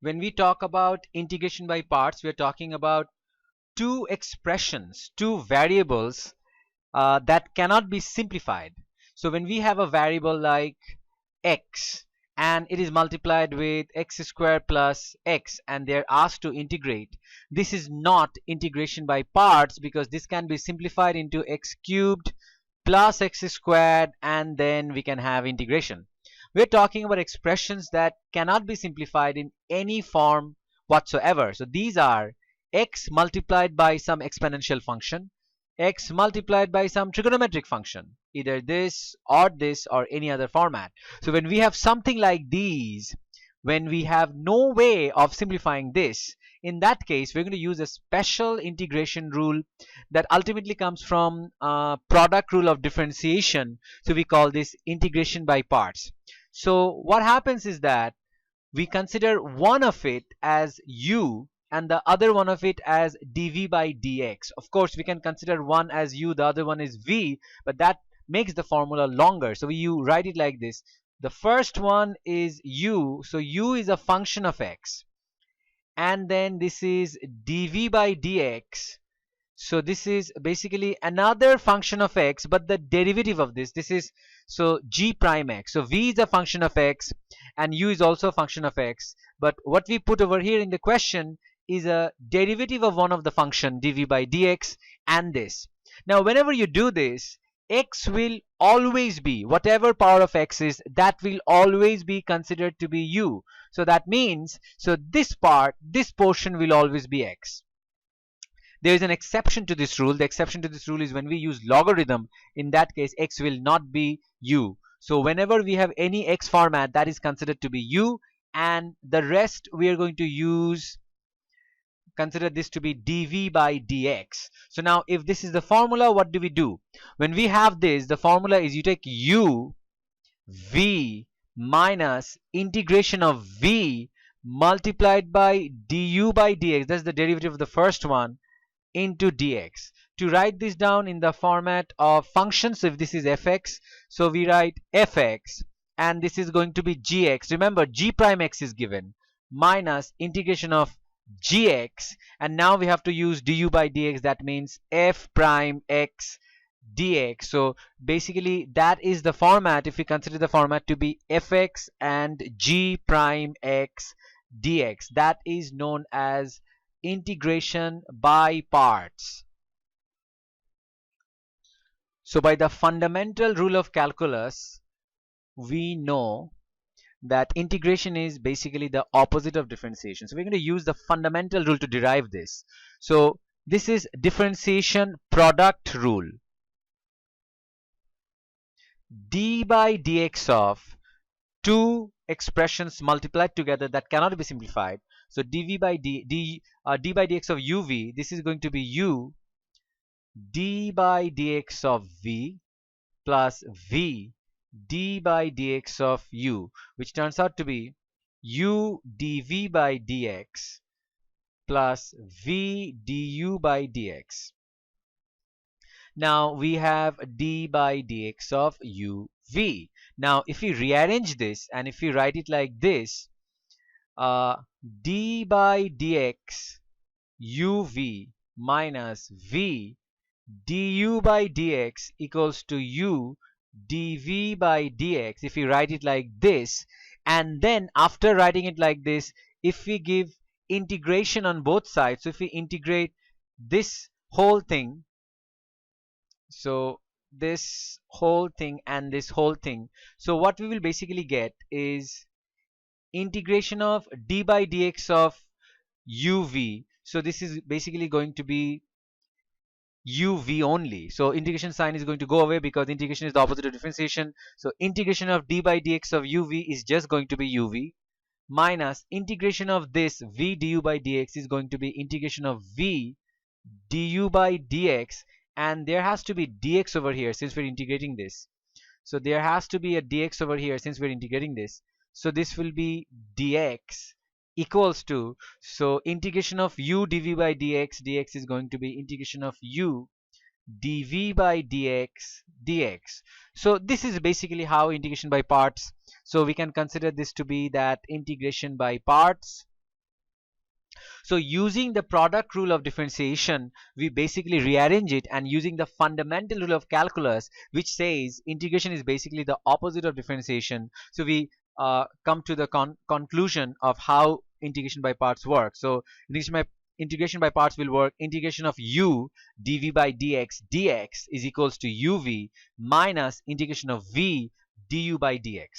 When we talk about integration by parts, we are talking about two expressions, two variables that cannot be simplified. So when we have a variable like x and it is multiplied with x squared plus x and they're asked to integrate, this is not integration by parts because this can be simplified into x cubed plus x squared and then we can have integration. We're talking about expressions that cannot be simplified in any form whatsoever. So these are x multiplied by some exponential function, x multiplied by some trigonometric function, either this or any other format. So when we have something like these, when we have no way of simplifying this, in that case we're going to use a special integration rule that ultimately comes from product rule of differentiation. So we call this integration by parts. So what happens is that we consider one of it as u and the other one of it as dv by dx. Of course we can consider one as u, the other one is v, but that makes the formula longer, so you write it like this. The first one is u, so u is a function of x, and then this is dv by dx. So this is basically another function of x, but the derivative of this is, so g prime x. So v is a function of x and u is also a function of x, but what we put over here in the question is a derivative of one of the function dv by dx and this. Now whenever you do this, x will always be, whatever power of x is, that will always be considered to be u. So that means, so this part, this portion will always be x. There is an exception to this rule. The exception to this rule is when we use logarithm. In that case x will not be u. So whenever we have any x format, that is considered to be u, and the rest we are going to use, consider this to be dv by dx. So now if this is the formula, what do we do? When we have this, the formula is you take u v minus integration of v multiplied by du by dx, that's the derivative of the first one, into dx. To write this down in the format of functions, if this is fx, so we write fx and this is going to be gx. Remember g prime x is given, minus integration of gx, and now we have to use du by dx, that means f prime x dx. So basically that is the format, if we consider the format to be fx and g prime x dx, that is known as integration by parts. So by the fundamental rule of calculus, we know that integration is basically the opposite of differentiation. So we're going to use the fundamental rule to derive this. So this is differentiation product rule. D by dx of two expressions multiplied together that cannot be simplified. So d by dx of uv, this is going to be u d by dx of v plus v d by dx of u, which turns out to be u dv by dx plus v du by dx. Now we have d by dx of uv. Now if we rearrange this and if we write it like this, d by dx uv minus v du by dx equals to u dv by dx. If we write it like this, and then after writing it like this, if we give integration on both sides, so if we integrate this whole thing, so this whole thing and this whole thing, so what we will basically get is integration of d by dx of uv. So this is basically going to be uv only. So integration sign is going to go away because integration is the opposite of differentiation. So integration of d by dx of uv is just going to be uv, minus integration of this v du by dx is going to be integration of v du by dx, and there has to be dx over here since we're integrating this. So there has to be a dx over here since we're integrating this. So this will be dx equals to, so integration of u dv by dx is going to be integration of u dv by dx. So this is basically how integration by parts. So we can consider this to be that integration by parts So using the product rule of differentiation, we basically rearrange it, and using the fundamental rule of calculus, which says integration is basically the opposite of differentiation, so we come to the conclusion of how integration by parts work. So integration by parts will work: integration of u dv by dx is equals to uv minus integration of v du by dx.